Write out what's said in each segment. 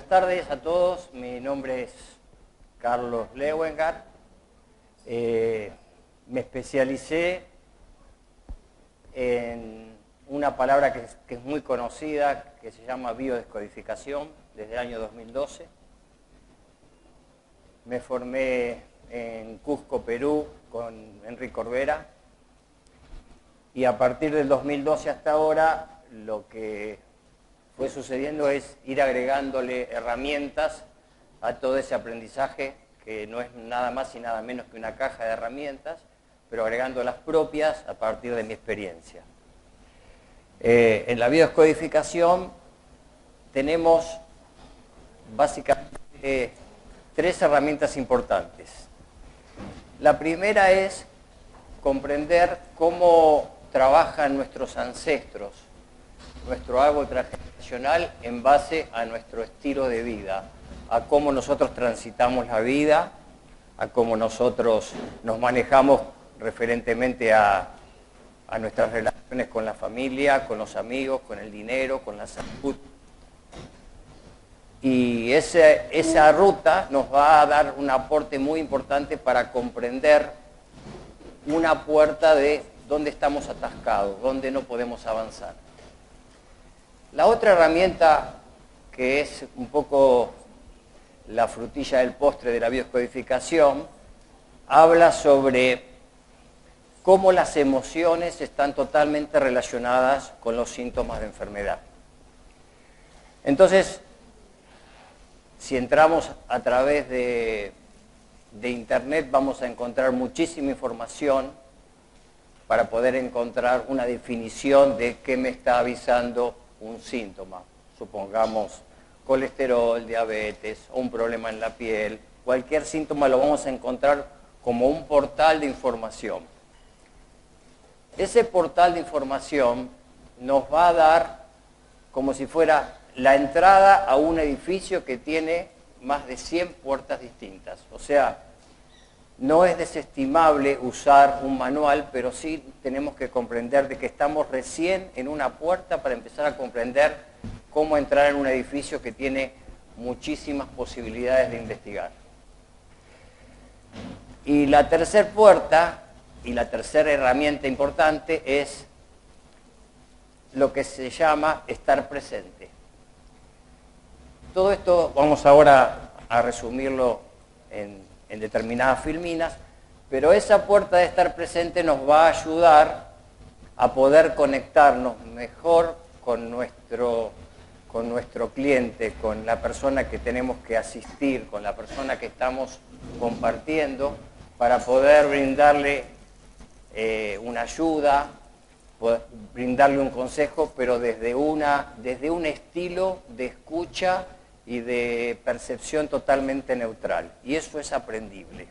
tardes a todos, mi nombre es Carlos Leuengar. Me especialicé en una palabra que es muy conocida, que se llama biodescodificación, desde el año 2012. Me formé en Cusco, Perú, con Enrique Corbera, y a partir del 2012 hasta ahora lo que fue sucediendo es ir agregándole herramientas a todo ese aprendizaje, que no es nada más y nada menos que una caja de herramientas, pero agregando las propias a partir de mi experiencia. En la biodescodificación tenemos básicamente tres herramientas importantes. La primera es comprender cómo trabajan nuestros ancestros, nuestro árbol transgeneracional en base a nuestro estilo de vida, a cómo nosotros transitamos la vida, a cómo nosotros nos manejamos referentemente a nuestras relaciones con la familia, con los amigos, con el dinero, con la salud. Y esa ruta nos va a dar un aporte muy importante para comprender una puerta de dónde estamos atascados, dónde no podemos avanzar. La otra herramienta, que es un poco la frutilla del postre de la biodescodificación, habla sobre cómo las emociones están totalmente relacionadas con los síntomas de enfermedad. Entonces, si entramos a través de Internet, vamos a encontrar muchísima información para poder encontrar una definición de qué me está avisando un síntoma. Supongamos colesterol, diabetes o un problema en la piel. Cualquier síntoma lo vamos a encontrar como un portal de información. Ese portal de información nos va a dar como si fuera la entrada a un edificio que tiene más de 100 puertas distintas. O sea, no es desestimable usar un manual, pero sí tenemos que comprender de que estamos recién en una puerta para empezar a comprender cómo entrar en un edificio que tiene muchísimas posibilidades de investigar. Y la tercera puerta y la tercera herramienta importante es lo que se llama estar presente. Todo esto vamos ahora a resumirlo en determinadas filminas, pero esa puerta de estar presente nos va a ayudar a poder conectarnos mejor con nuestro cliente, con la persona que tenemos que asistir, con la persona que estamos compartiendo, para poder brindarle una ayuda, brindarle un consejo, pero desde un estilo de escucha y de percepción totalmente neutral. Y eso es aprendible.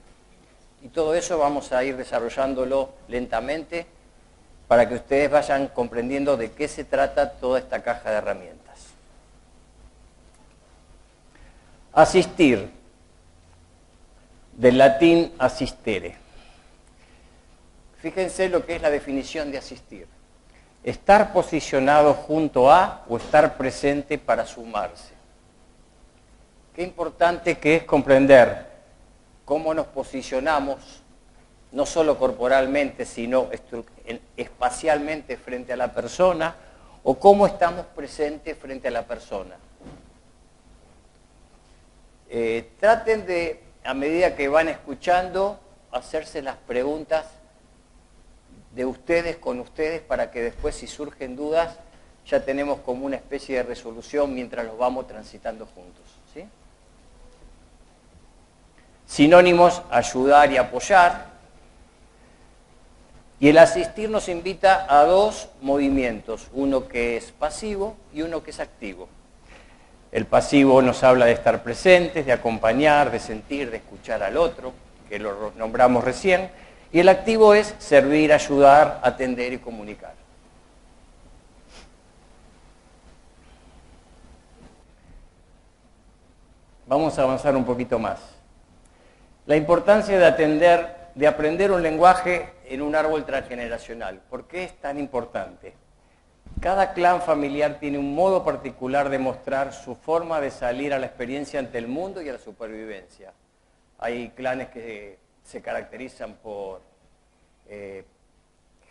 Y todo eso vamos a ir desarrollándolo lentamente para que ustedes vayan comprendiendo de qué se trata toda esta caja de herramientas. Asistir, del latín asistere. Fíjense lo que es la definición de asistir. Estar posicionado junto a o estar presente para sumarse. Qué importante que es comprender cómo nos posicionamos, no solo corporalmente, sino espacialmente frente a la persona, o cómo estamos presentes frente a la persona. Traten de, a medida que van escuchando, hacerse las preguntas de ustedes con ustedes, para que después, si surgen dudas, ya tenemos como una especie de resolución mientras los vamos transitando juntos. ¿Sí? Sinónimos: ayudar y apoyar. Y el asistir nos invita a dos movimientos, uno que es pasivo y uno que es activo. El pasivo nos habla de estar presentes, de acompañar, de sentir, de escuchar al otro, que lo nombramos recién. Y el activo es servir, ayudar, atender y comunicar. Vamos a avanzar un poquito más. La importancia de aprender un lenguaje en un árbol transgeneracional. ¿Por qué es tan importante? Cada clan familiar tiene un modo particular de mostrar su forma de salir a la experiencia ante el mundo y a la supervivencia. Hay clanes que se caracterizan por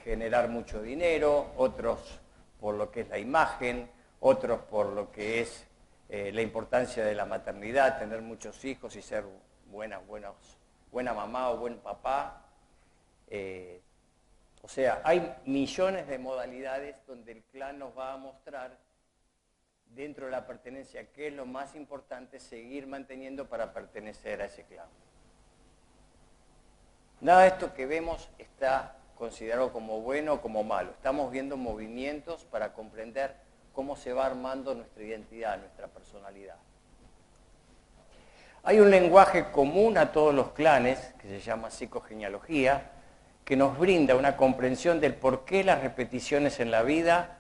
generar mucho dinero, otros por lo que es la imagen, otros por lo que es la importancia de la maternidad, tener muchos hijos y ser buena mamá o buen papá. O sea, hay millones de modalidades donde el clan nos va a mostrar dentro de la pertenencia qué es lo más importante seguir manteniendo para pertenecer a ese clan. Nada de esto que vemos está considerado como bueno o como malo. Estamos viendo movimientos para comprender cómo se va armando nuestra identidad, nuestra personalidad. Hay un lenguaje común a todos los clanes, que se llama psicogenealogía, que nos brinda una comprensión del por qué las repeticiones en la vida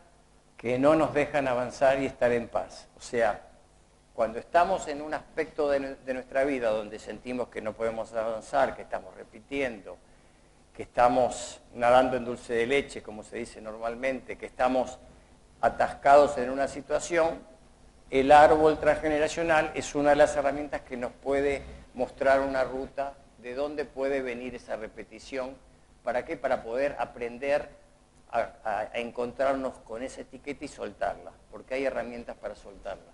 que no nos dejan avanzar y estar en paz. O sea, cuando estamos en un aspecto de nuestra vida donde sentimos que no podemos avanzar, que estamos repitiendo, que estamos nadando en dulce de leche, como se dice normalmente, que estamos atascados en una situación, el árbol transgeneracional es una de las herramientas que nos puede mostrar una ruta de dónde puede venir esa repetición. ¿Para qué? Para poder aprender a encontrarnos con esa etiqueta y soltarla, porque hay herramientas para soltarlas.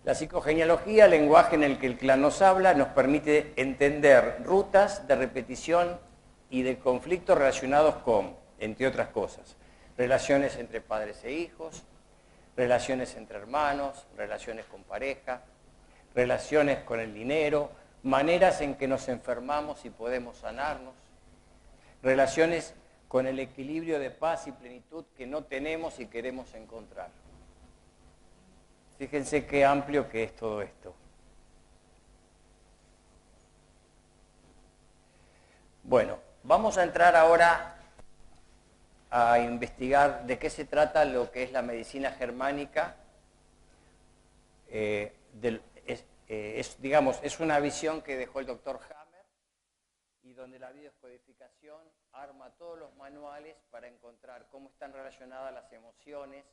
La psicogenealogía, el lenguaje en el que el clan nos habla, nos permite entender rutas de repetición y de conflictos relacionados con, entre otras cosas, relaciones entre padres e hijos, relaciones entre hermanos, relaciones con pareja, relaciones con el dinero, maneras en que nos enfermamos y podemos sanarnos, relaciones con el equilibrio de paz y plenitud que no tenemos y queremos encontrar. Fíjense qué amplio que es todo esto. Bueno, vamos a entrar ahora a investigar de qué se trata lo que es la medicina germánica. Es una visión que dejó el doctor Hammer y donde la biodescodificación arma todos los manuales para encontrar cómo están relacionadas las emociones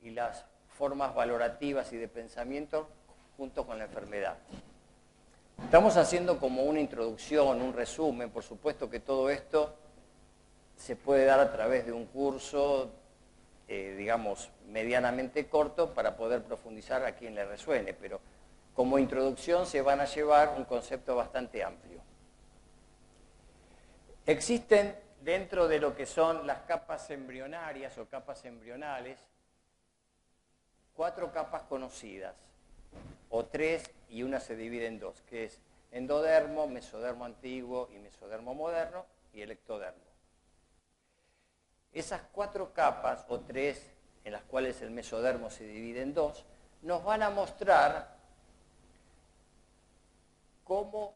y las formas valorativas y de pensamiento junto con la enfermedad. Estamos haciendo como una introducción, un resumen. Por supuesto que todo esto se puede dar a través de un curso, medianamente corto para poder profundizar a quien le resuene, pero como introducción se van a llevar un concepto bastante amplio. Existen dentro de lo que son las capas embrionarias o capas embrionales, 4 capas conocidas, o 3 y una se divide en 2, que es endodermo, mesodermo antiguo y mesodermo moderno, y el ectodermo. Esas 4 capas, o 3, en las cuales el mesodermo se divide en 2, nos van a mostrar cómo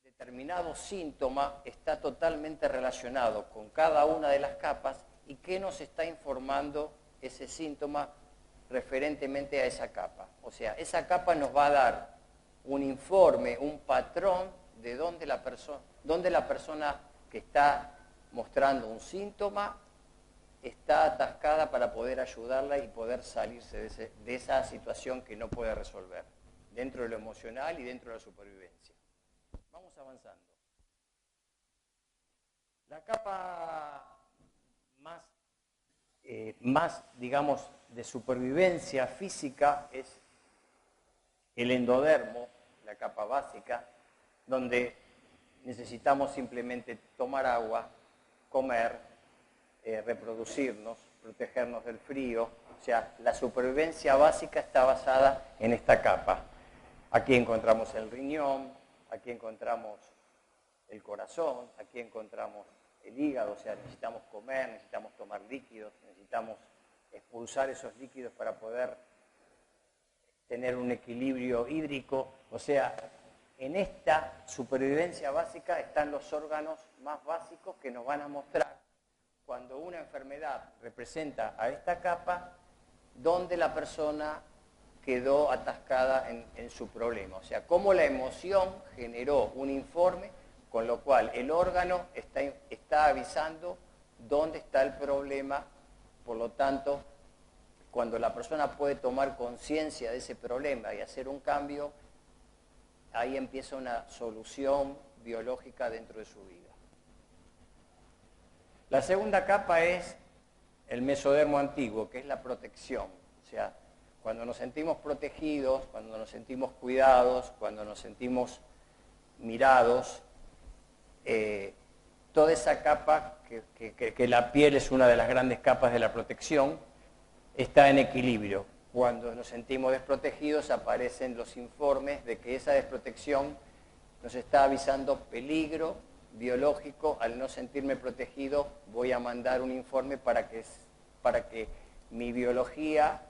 determinado síntoma está totalmente relacionado con cada una de las capas y qué nos está informando ese síntoma referentemente a esa capa. O sea, esa capa nos va a dar un informe, un patrón de dónde la persona que está mostrando un síntoma está atascada para poder ayudarla y poder salirse de esa situación que no puede resolver, dentro de lo emocional y dentro de la supervivencia. Vamos avanzando. La capa más, digamos, de supervivencia física es el endodermo, la capa básica, donde necesitamos simplemente tomar agua, comer, reproducirnos, protegernos del frío. O sea, la supervivencia básica está basada en esta capa. Aquí encontramos el riñón, aquí encontramos el corazón, aquí encontramos el hígado, o sea, necesitamos comer, necesitamos tomar líquidos, necesitamos expulsar esos líquidos para poder tener un equilibrio hídrico. O sea, en esta supervivencia básica están los órganos más básicos que nos van a mostrar cuando una enfermedad representa a esta capa, donde la persona quedó atascada en su problema. O sea, cómo la emoción generó un informe con lo cual el órgano está avisando dónde está el problema. Por lo tanto, cuando la persona puede tomar conciencia de ese problema y hacer un cambio, ahí empieza una solución biológica dentro de su vida. La segunda capa es el mesodermo antiguo, que es la protección. O sea, cuando nos sentimos protegidos, cuando nos sentimos cuidados, cuando nos sentimos mirados, toda esa capa, que la piel es una de las grandes capas de la protección, está en equilibrio. Cuando nos sentimos desprotegidos aparecen los informes de que esa desprotección nos está avisando peligro biológico. Al no sentirme protegido voy a mandar un informe para que mi biología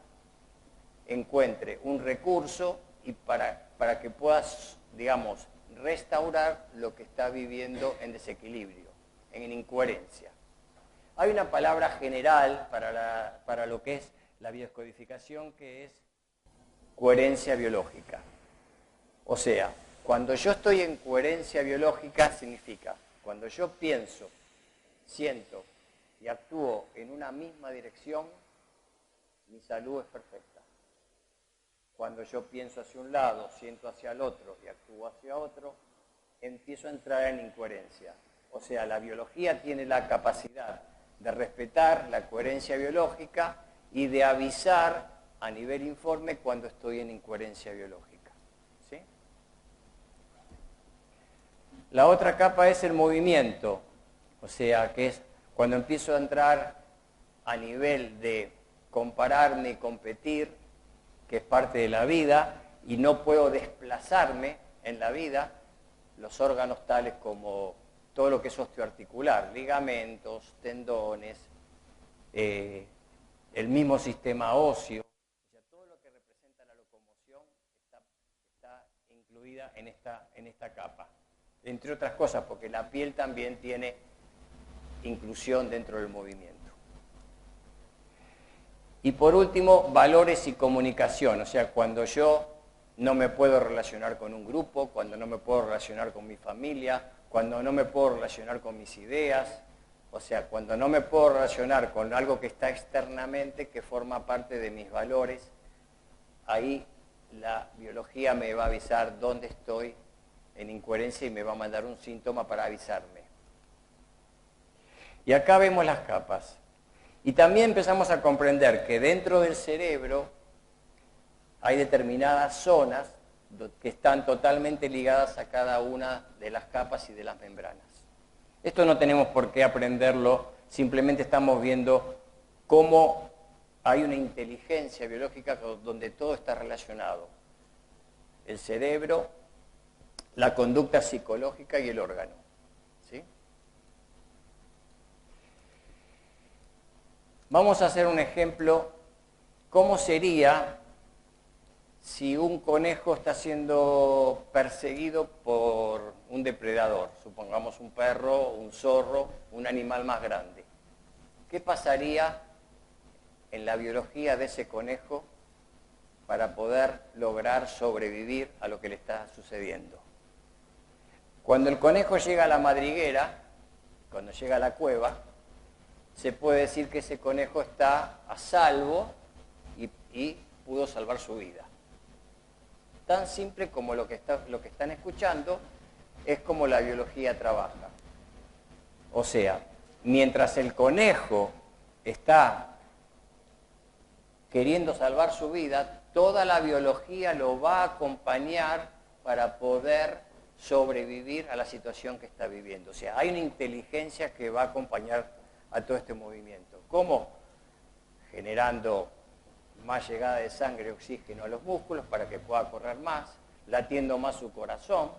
encuentre un recurso y para que puedas, digamos, restaurar lo que está viviendo en desequilibrio, en incoherencia. Hay una palabra general para lo que es la biodescodificación, que es coherencia biológica. O sea, cuando yo estoy en coherencia biológica significa, cuando yo pienso, siento y actúo en una misma dirección, mi salud es perfecta. Cuando yo pienso hacia un lado, siento hacia el otro y actúo hacia otro, empiezo a entrar en incoherencia. O sea, la biología tiene la capacidad de respetar la coherencia biológica y de avisar a nivel informe cuando estoy en incoherencia biológica. ¿Sí? La otra capa es el movimiento, o sea, que es cuando empiezo a entrar a nivel de compararme y competir, que es parte de la vida, y no puedo desplazarme en la vida, los órganos tales como todo lo que es osteoarticular, ligamentos, tendones, el mismo sistema óseo, o sea, todo lo que representa la locomoción está incluida en esta capa. Entre otras cosas, porque la piel también tiene inclusión dentro del movimiento. Y por último, valores y comunicación, o sea, cuando yo no me puedo relacionar con un grupo, cuando no me puedo relacionar con mi familia, cuando no me puedo relacionar con mis ideas, o sea, cuando no me puedo relacionar con algo que está externamente, que forma parte de mis valores, ahí la biología me va a avisar dónde estoy en incoherencia y me va a mandar un síntoma para avisarme. Y acá vemos las capas. Y también empezamos a comprender que dentro del cerebro hay determinadas zonas que están totalmente ligadas a cada una de las capas y de las membranas. Esto no tenemos por qué aprenderlo, simplemente estamos viendo cómo hay una inteligencia biológica donde todo está relacionado. El cerebro, la conducta psicológica y el órgano. ¿Sí? Vamos a hacer un ejemplo. ¿Cómo sería si un conejo está siendo perseguido por un depredador? Supongamos un perro, un zorro, un animal más grande. ¿Qué pasaría en la biología de ese conejo para poder lograr sobrevivir a lo que le está sucediendo? Cuando el conejo llega a la madriguera, cuando llega a la cueva, se puede decir que ese conejo está a salvo y pudo salvar su vida. Tan simple como lo que están escuchando es como la biología trabaja. O sea, mientras el conejo está queriendo salvar su vida, toda la biología lo va a acompañar para poder sobrevivir a la situación que está viviendo. O sea, hay una inteligencia que va a acompañar a todo este movimiento. ¿Cómo? Generando más llegada de sangre y oxígeno a los músculos para que pueda correr más, latiendo más su corazón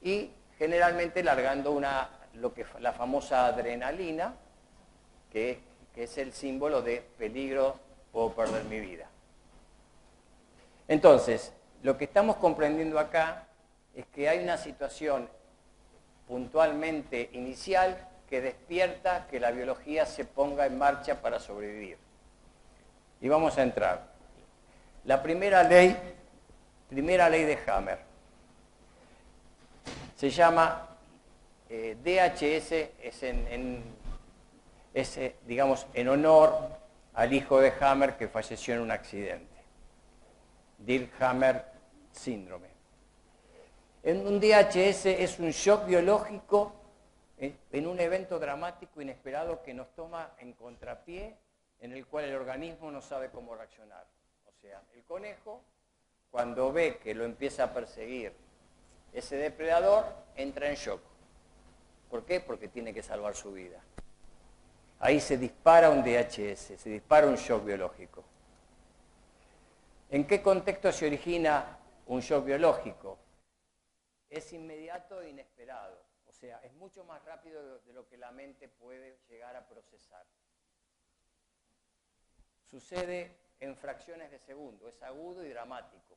y generalmente largando la famosa adrenalina, que es el símbolo de peligro, puedo perder mi vida. Entonces, lo que estamos comprendiendo acá es que hay una situación puntualmente inicial que despierta que la biología se ponga en marcha para sobrevivir. Y vamos a entrar. La primera ley de Hammer se llama DHS es digamos, en honor al hijo de Hammer que falleció en un accidente. Dirk-Hammer síndrome. En un DHS es un shock biológico en un evento dramático inesperado que nos toma en contrapié, en el cual el organismo no sabe cómo reaccionar. O sea, el conejo, cuando ve que lo empieza a perseguir ese depredador, entra en shock. ¿Por qué? Porque tiene que salvar su vida. Ahí se dispara un DHS, se dispara un shock biológico. ¿En qué contexto se origina un shock biológico? Es inmediato e inesperado. O sea, es mucho más rápido de lo que la mente puede llegar a procesar. Sucede en fracciones de segundo, es agudo y dramático.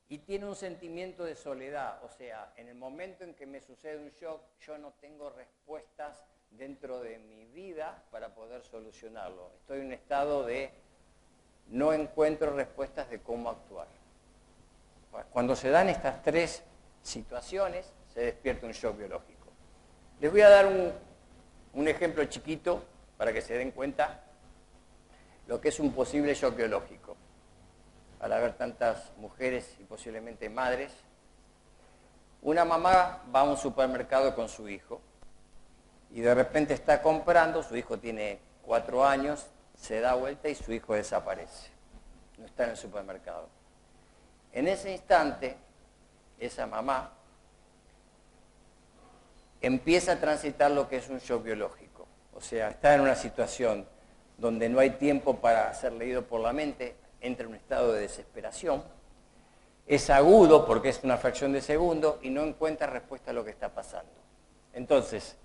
Y tiene un sentimiento de soledad, o sea, en el momento en que me sucede un shock, yo no tengo respuestas dentro de mi vida para poder solucionarlo. Estoy en un estado de no encuentro respuestas de cómo actuar. Cuando se dan estas tres situaciones, se despierta un shock biológico. Les voy a dar un ejemplo chiquito para que se den cuenta lo que es un posible shock biológico. Al haber tantas mujeres y posiblemente madres, una mamá va a un supermercado con su hijo y de repente está comprando, su hijo tiene 4 años, se da vuelta y su hijo desaparece. No está en el supermercado. En ese instante, esa mamá empieza a transitar lo que es un shock biológico. O sea, está en una situación donde no hay tiempo para ser leído por la mente, entra en un estado de desesperación, es agudo porque es una fracción de segundo y no encuentra respuesta a lo que está pasando. Entonces,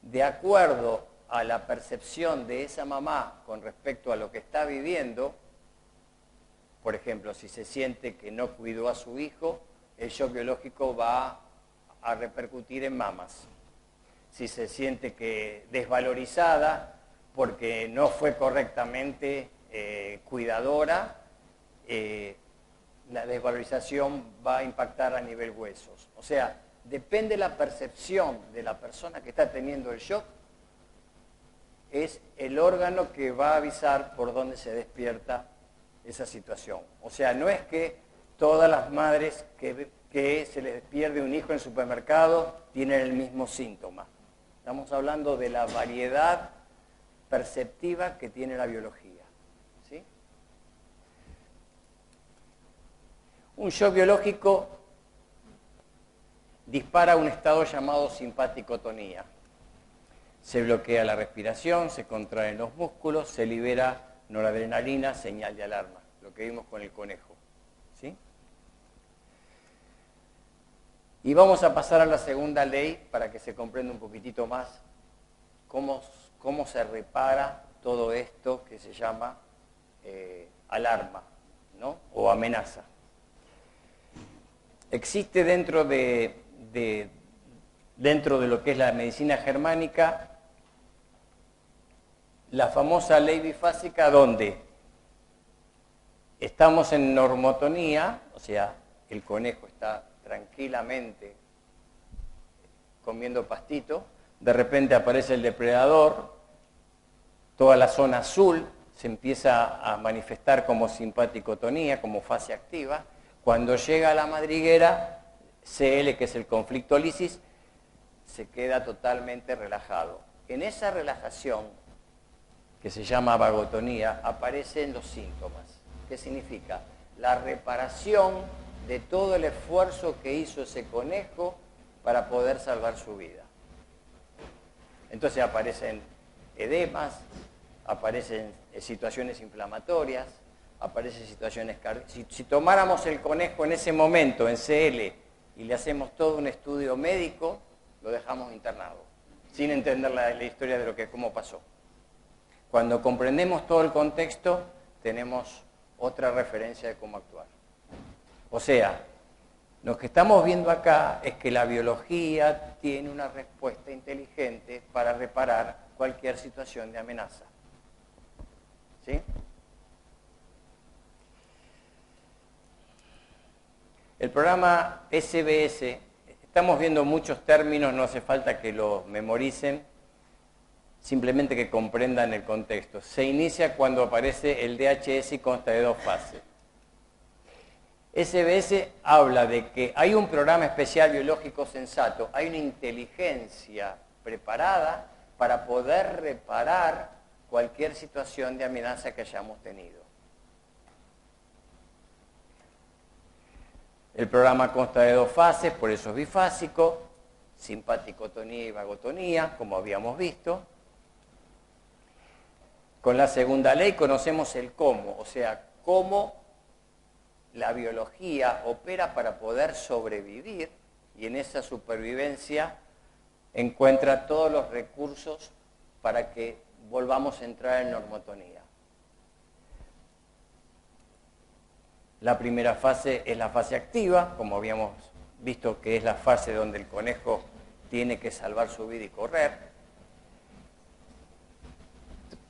de acuerdo a la percepción de esa mamá con respecto a lo que está viviendo, por ejemplo, si se siente que no cuidó a su hijo, el shock biológico va a repercutir en mamas. Si se siente que desvalorizada porque no fue correctamente cuidadora, la desvalorización va a impactar a nivel huesos. O sea, depende de la percepción de la persona que está teniendo el shock, es el órgano que va a avisar por dónde se despierta esa situación. O sea, no es que todas las madres que se les pierde un hijo en el supermercado tienen el mismo síntoma. Estamos hablando de la variedad perceptiva que tiene la biología. ¿Sí? Un shock biológico dispara un estado llamado simpaticotonía. Se bloquea la respiración, se contraen los músculos, se libera noradrenalina, señal de alarma, lo que vimos con el conejo. ¿Sí? Y vamos a pasar a la segunda ley para que se comprenda un poquitito más cómo se repara todo esto que se llama alarma, ¿no? O amenaza. Existe dentro de lo que es la medicina germánica la famosa ley bifásica, donde estamos en normotonía, o sea, el conejo está tranquilamente comiendo pastito, de repente aparece el depredador, toda la zona azul se empieza a manifestar como simpaticotonía, como fase activa. Cuando llega a la madriguera, CL, que es el conflicto lisis, se queda totalmente relajado. En esa relajación, que se llama vagotonía, aparecen los síntomas. ¿Qué significa? La reparación de todo el esfuerzo que hizo ese conejo para poder salvar su vida. Entonces aparecen edemas, aparecen situaciones inflamatorias, aparecen situaciones cardíacas. Si tomáramos el conejo en ese momento, en CL, y le hacemos todo un estudio médico, lo dejamos internado, sin entender la historia de cómo pasó. Cuando comprendemos todo el contexto, tenemos otra referencia de cómo actuar. O sea, lo que estamos viendo acá es que la biología tiene una respuesta inteligente para reparar cualquier situación de amenaza. ¿Sí? El programa SBS Estamos viendo muchos términos, no hace falta que los memoricen, simplemente que comprendan el contexto. Se inicia cuando aparece el DHS y consta de 2 fases. SBS habla de que hay un programa especial biológico sensato, hay una inteligencia preparada para poder reparar cualquier situación de amenaza que hayamos tenido. El programa consta de 2 fases, por eso es bifásico, simpaticotonía y vagotonía, como habíamos visto. Con la segunda ley conocemos el cómo, o sea, cómo la biología opera para poder sobrevivir y en esa supervivencia encuentra todos los recursos para que volvamos a entrar en normotonía. La primera fase es la fase activa, como habíamos visto que es la fase donde el conejo tiene que salvar su vida y correr.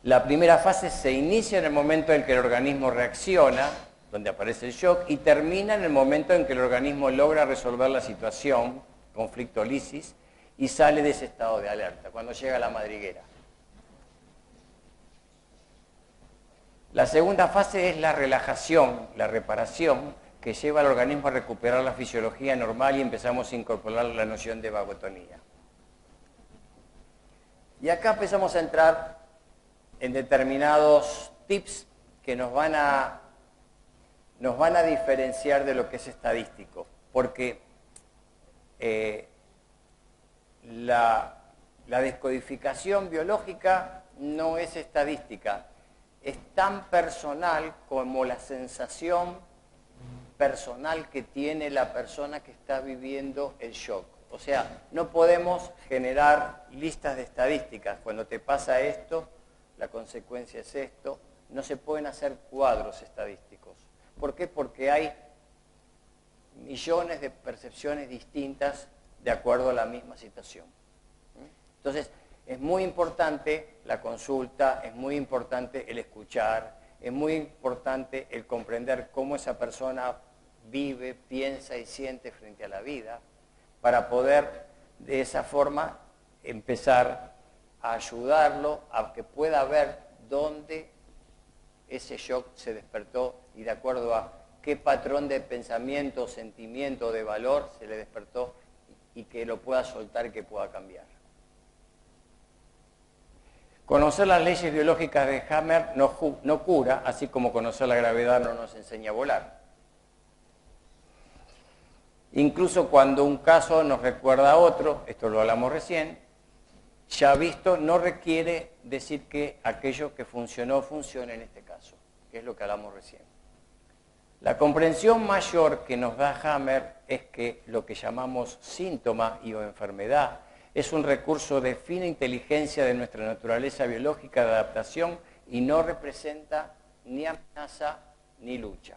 La primera fase se inicia en el momento en que el organismo reacciona, donde aparece el shock, y termina en el momento en que el organismo logra resolver la situación, conflicto-lisis, y sale de ese estado de alerta, cuando llega a la madriguera. La segunda fase es la relajación, la reparación, que lleva al organismo a recuperar la fisiología normal y empezamos a incorporar la noción de vagotonía. Y acá empezamos a entrar en determinados tips que nos van a diferenciar de lo que es estadístico, porque la descodificación biológica no es estadística, es tan personal como la sensación personal que tiene la persona que está viviendo el shock. O sea, no podemos generar listas de estadísticas. Cuando te pasa esto, la consecuencia es esto. No se pueden hacer cuadros estadísticos. ¿Por qué? Porque hay millones de percepciones distintas de acuerdo a la misma situación. Entonces, es muy importante la consulta, es muy importante el escuchar, es muy importante el comprender cómo esa persona vive, piensa y siente frente a la vida, para poder de esa forma empezar a ayudarlo a que pueda ver dónde ese shock se despertó y de acuerdo a qué patrón de pensamiento, sentimiento, de valor se le despertó y que lo pueda soltar y que pueda cambiar. Conocer las leyes biológicas de Hammer no cura, así como conocer la gravedad no nos enseña a volar. Incluso cuando un caso nos recuerda a otro, esto lo hablamos recién, ya visto, no requiere decir que aquello que funcionó, funcione en este caso, que es lo que hablamos recién. La comprensión mayor que nos da Hammer es que lo que llamamos síntoma y o enfermedad es un recurso de fina inteligencia de nuestra naturaleza biológica de adaptación y no representa ni amenaza ni lucha.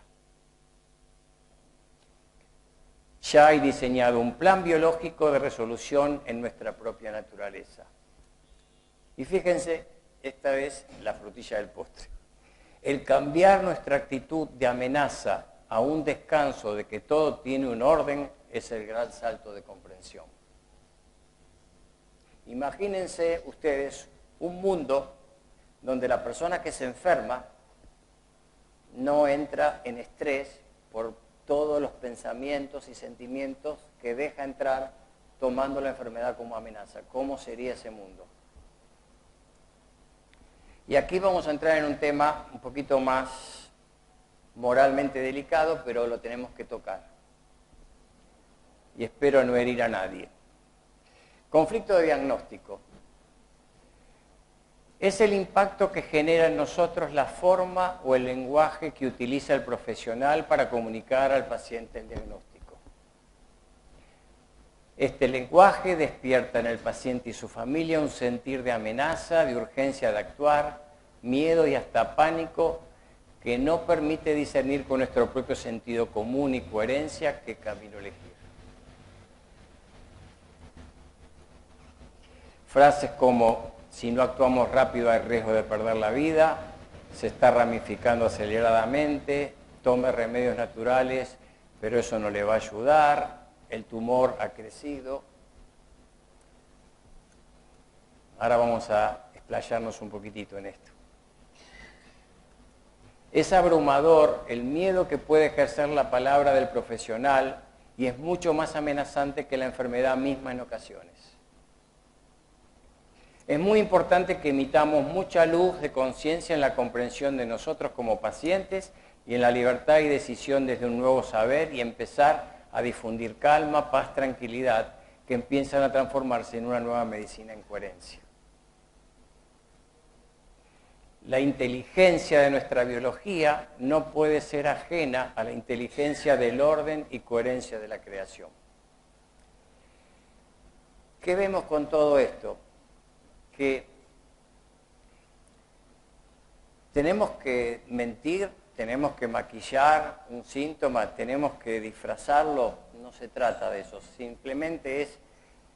Ya hay diseñado un plan biológico de resolución en nuestra propia naturaleza. Y fíjense, esta vez la frutilla del postre. El cambiar nuestra actitud de amenaza a un descanso de que todo tiene un orden es el gran salto de comprensión. Imagínense ustedes un mundo donde la persona que se enferma no entra en estrés por todos los pensamientos y sentimientos que deja entrar tomando la enfermedad como amenaza. ¿Cómo sería ese mundo? Y aquí vamos a entrar en un tema un poquito más moralmente delicado, pero lo tenemos que tocar. Y espero no herir a nadie. Conflicto de diagnóstico. Es el impacto que genera en nosotros la forma o el lenguaje que utiliza el profesional para comunicar al paciente el diagnóstico. Este lenguaje despierta en el paciente y su familia un sentir de amenaza, de urgencia de actuar, miedo y hasta pánico que no permite discernir con nuestro propio sentido común y coherencia qué camino elegir. Frases como, si no actuamos rápido hay riesgo de perder la vida, se está ramificando aceleradamente, tome remedios naturales, pero eso no le va a ayudar, el tumor ha crecido. Ahora vamos a explayarnos un poquitito en esto. Es abrumador el miedo que puede ejercer la palabra del profesional y es mucho más amenazante que la enfermedad misma en ocasiones. Es muy importante que emitamos mucha luz de conciencia en la comprensión de nosotros como pacientes y en la libertad y decisión desde un nuevo saber y empezar a difundir calma, paz, tranquilidad, que empiezan a transformarse en una nueva medicina en coherencia. La inteligencia de nuestra biología no puede ser ajena a la inteligencia del orden y coherencia de la creación. ¿Qué vemos con todo esto? Que tenemos que mentir, tenemos que maquillar un síntoma, tenemos que disfrazarlo. No se trata de eso, simplemente es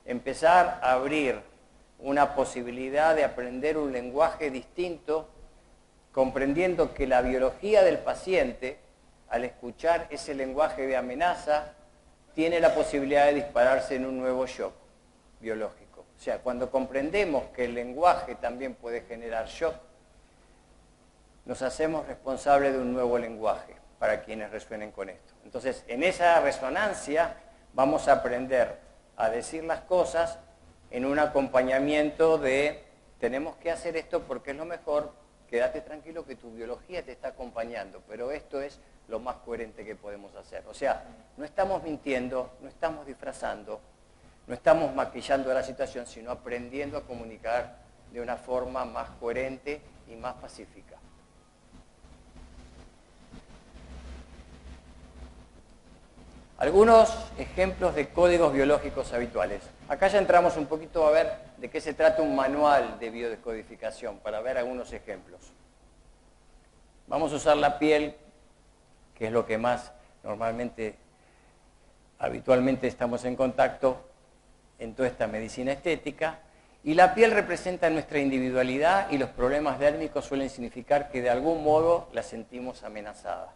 empezar a abrir una posibilidad de aprender un lenguaje distinto, comprendiendo que la biología del paciente, al escuchar ese lenguaje de amenaza, tiene la posibilidad de dispararse en un nuevo shock biológico. O sea, cuando comprendemos que el lenguaje también puede generar shock, nos hacemos responsables de un nuevo lenguaje para quienes resuenen con esto. Entonces, en esa resonancia vamos a aprender a decir las cosas en un acompañamiento de tenemos que hacer esto porque es lo mejor, quédate tranquilo que tu biología te está acompañando, pero esto es lo más coherente que podemos hacer. O sea, no estamos mintiendo, no estamos disfrazando, no estamos maquillando la situación, sino aprendiendo a comunicar de una forma más coherente y más pacífica. Algunos ejemplos de códigos biológicos habituales. Acá ya entramos un poquito a ver de qué se trata un manual de biodescodificación, para ver algunos ejemplos. Vamos a usar la piel, que es lo que más habitualmente estamos en contacto en toda esta medicina estética, y la piel representa nuestra individualidad y los problemas dérmicos suelen significar que de algún modo la sentimos amenazada.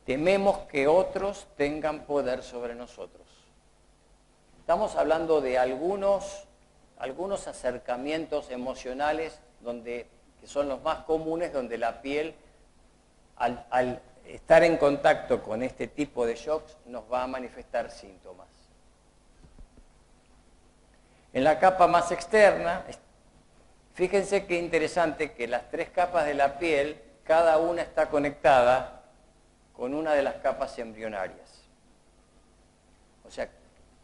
Tememos que otros tengan poder sobre nosotros. Estamos hablando de algunos acercamientos emocionales que son los más comunes, donde la piel, al estar en contacto con este tipo de shocks, nos va a manifestar síntomas. En la capa más externa, fíjense qué interesante que las tres capas de la piel, cada una está conectada con una de las capas embrionarias. O sea,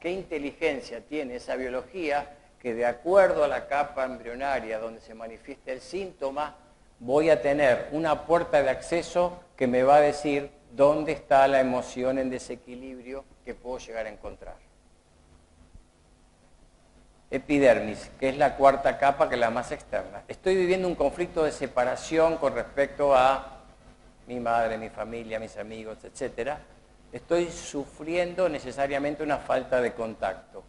qué inteligencia tiene esa biología que de acuerdo a la capa embrionaria donde se manifiesta el síntoma, voy a tener una puerta de acceso que me va a decir dónde está la emoción en desequilibrio que puedo llegar a encontrar. Epidermis, que es la cuarta capa, que es la más externa. Estoy viviendo un conflicto de separación con respecto a mi madre, mi familia, mis amigos, etc. Estoy sufriendo necesariamente una falta de contacto.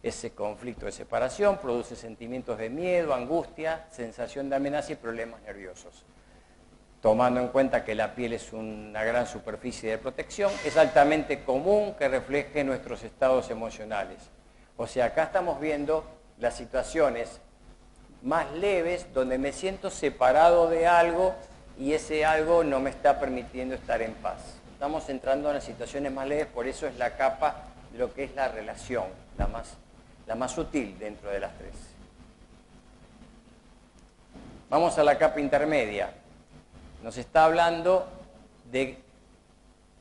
Ese conflicto de separación produce sentimientos de miedo, angustia, sensación de amenaza y problemas nerviosos. Tomando en cuenta que la piel es una gran superficie de protección, es altamente común que refleje nuestros estados emocionales. O sea, acá estamos viendo las situaciones más leves donde me siento separado de algo y ese algo no me está permitiendo estar en paz. Estamos entrando en las situaciones más leves, por eso es la capa de lo que es la relación, la más sutil dentro de las tres. Vamos a la capa intermedia. Nos está hablando de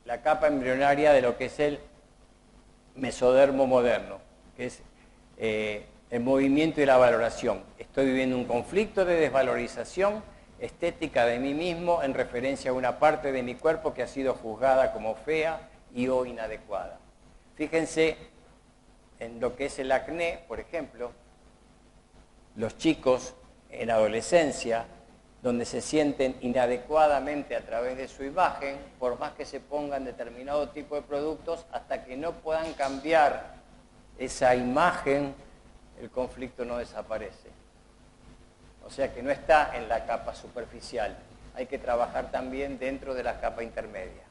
la capa embrionaria de lo que es el mesodermo moderno, que es el movimiento y la valoración. Estoy viviendo un conflicto de desvalorización estética de mí mismo en referencia a una parte de mi cuerpo que ha sido juzgada como fea y o inadecuada. Fíjense en lo que es el acné, por ejemplo, los chicos en adolescencia, donde se sienten inadecuadamente a través de su imagen, por más que se pongan determinado tipo de productos, hasta que no puedan cambiar esa imagen, el conflicto no desaparece. O sea que no está en la capa superficial, hay que trabajar también dentro de la capa intermedia.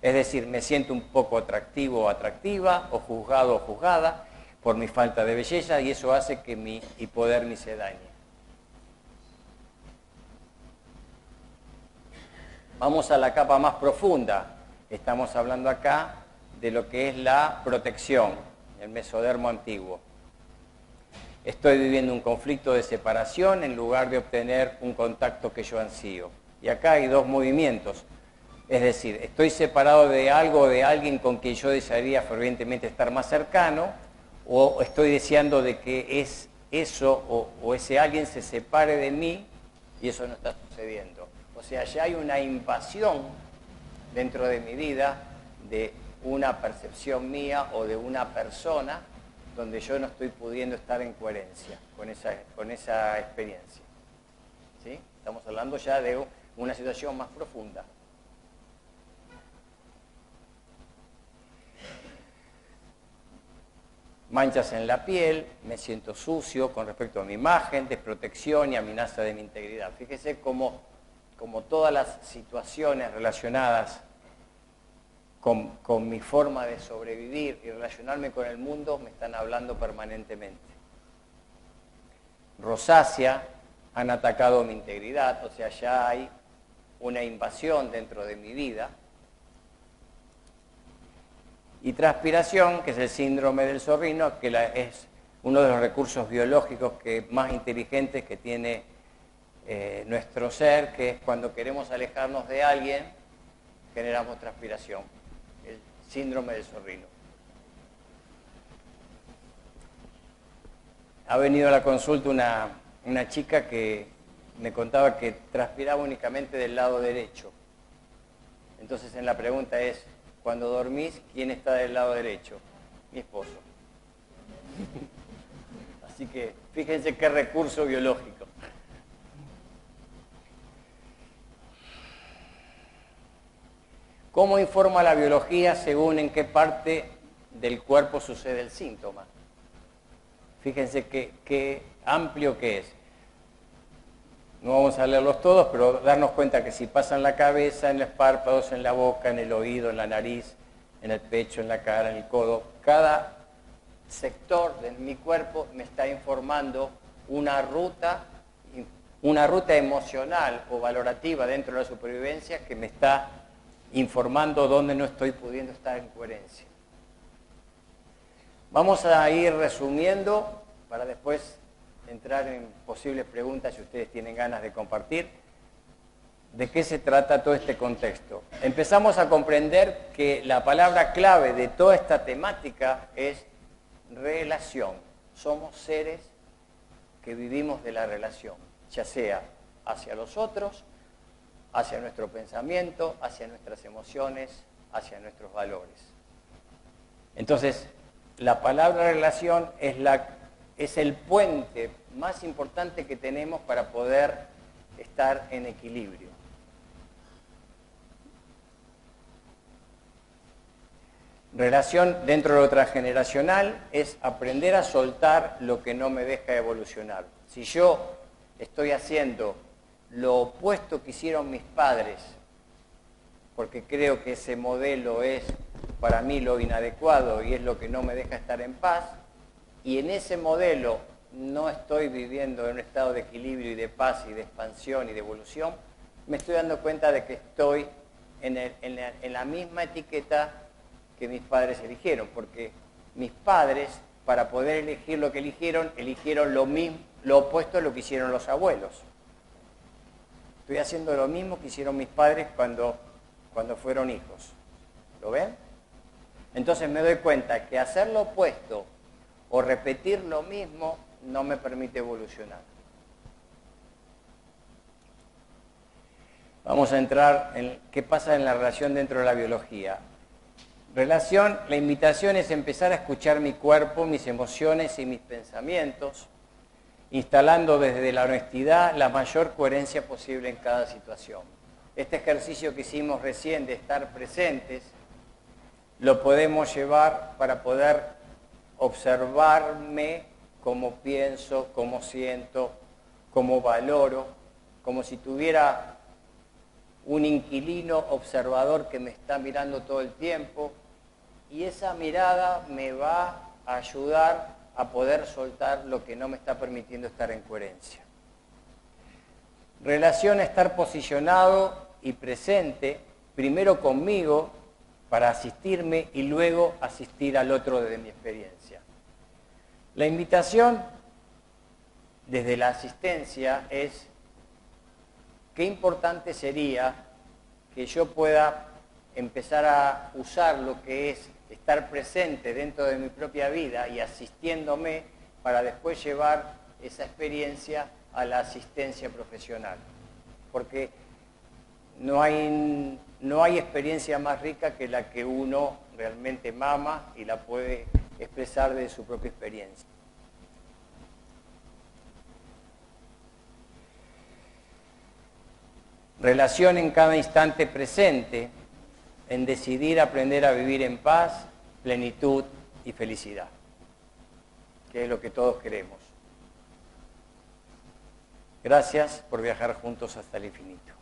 Es decir, me siento un poco atractivo o atractiva, o juzgado o juzgada por mi falta de belleza, y eso hace que mi hipodermis se dañe. Vamos a la capa más profunda. Estamos hablando acá de lo que es la protección, el mesodermo antiguo. Estoy viviendo un conflicto de separación en lugar de obtener un contacto que yo ansío. Y acá hay dos movimientos. Es decir, estoy separado de algo o de alguien con quien yo desearía fervientemente estar más cercano, o estoy deseando de que eso o ese alguien se separe de mí, y eso no está sucediendo. O sea, ya hay una invasión dentro de mi vida de una percepción mía o de una persona donde yo no estoy pudiendo estar en coherencia con esa experiencia. ¿Sí? Estamos hablando ya de una situación más profunda. Manchas en la piel, me siento sucio con respecto a mi imagen, desprotección y amenaza de mi integridad. Fíjese cómo todas las situaciones relacionadas con mi forma de sobrevivir y relacionarme con el mundo me están hablando permanentemente. Rosácea, han atacado mi integridad, o sea, ya hay una invasión dentro de mi vida. Y transpiración, que es el síndrome del zorrino, que es uno de los recursos biológicos más inteligentes que tiene nuestro ser, que es cuando queremos alejarnos de alguien, generamos transpiración, el síndrome del zorrino. Ha venido a la consulta una chica que me contaba que transpiraba únicamente del lado derecho. Entonces en la pregunta es, cuando dormís, ¿quién está del lado derecho? Mi esposo. Así que fíjense qué recurso biológico. ¿Cómo informa la biología según en qué parte del cuerpo sucede el síntoma? Fíjense qué amplio que es. No vamos a leerlos todos, pero darnos cuenta que si pasa en la cabeza, en los párpados, en la boca, en el oído, en la nariz, en el pecho, en la cara, en el codo, cada sector de mi cuerpo me está informando una ruta emocional o valorativa dentro de la supervivencia que me está informando dónde no estoy pudiendo estar en coherencia. Vamos a ir resumiendo para después entrar en posibles preguntas si ustedes tienen ganas de compartir. ¿De qué se trata todo este contexto? Empezamos a comprender que la palabra clave de toda esta temática es relación. Somos seres que vivimos de la relación, ya sea hacia los otros, hacia nuestro pensamiento, hacia nuestras emociones, hacia nuestros valores. Entonces, la palabra relación es el puente más importante que tenemos para poder estar en equilibrio. Relación dentro de lo transgeneracional es aprender a soltar lo que no me deja evolucionar. Si yo estoy haciendo lo opuesto que hicieron mis padres, porque creo que ese modelo es para mí lo inadecuado y es lo que no me deja estar en paz, y en ese modelo no estoy viviendo en un estado de equilibrio y de paz y de expansión y de evolución, me estoy dando cuenta de que estoy en la misma etiqueta que mis padres eligieron, porque mis padres, para poder elegir lo que eligieron lo opuesto a lo que hicieron los abuelos. Estoy haciendo lo mismo que hicieron mis padres cuando fueron hijos. ¿Lo ven? Entonces me doy cuenta que hacer lo opuesto o repetir lo mismo no me permite evolucionar. Vamos a entrar en qué pasa en la relación dentro de la biología. La invitación es empezar a escuchar mi cuerpo, mis emociones y mis pensamientos, instalando desde la honestidad la mayor coherencia posible en cada situación. Este ejercicio que hicimos recién de estar presentes, lo podemos llevar para poder observarme cómo pienso, cómo siento, cómo valoro, como si tuviera un inquilino observador que me está mirando todo el tiempo, y esa mirada me va a ayudar a poder soltar lo que no me está permitiendo estar en coherencia. Relación a estar posicionado y presente, primero conmigo, para asistirme y luego asistir al otro desde mi experiencia. La invitación desde la asistencia es: qué importante sería que yo pueda empezar a usar lo que es estar presente dentro de mi propia vida y asistiéndome para después llevar esa experiencia a la asistencia profesional. Porque no hay experiencia más rica que la que uno realmente mama y la puede expresar de su propia experiencia. Relación en cada instante presente, en decidir aprender a vivir en paz, plenitud y felicidad, que es lo que todos queremos. Gracias por viajar juntos hasta el infinito.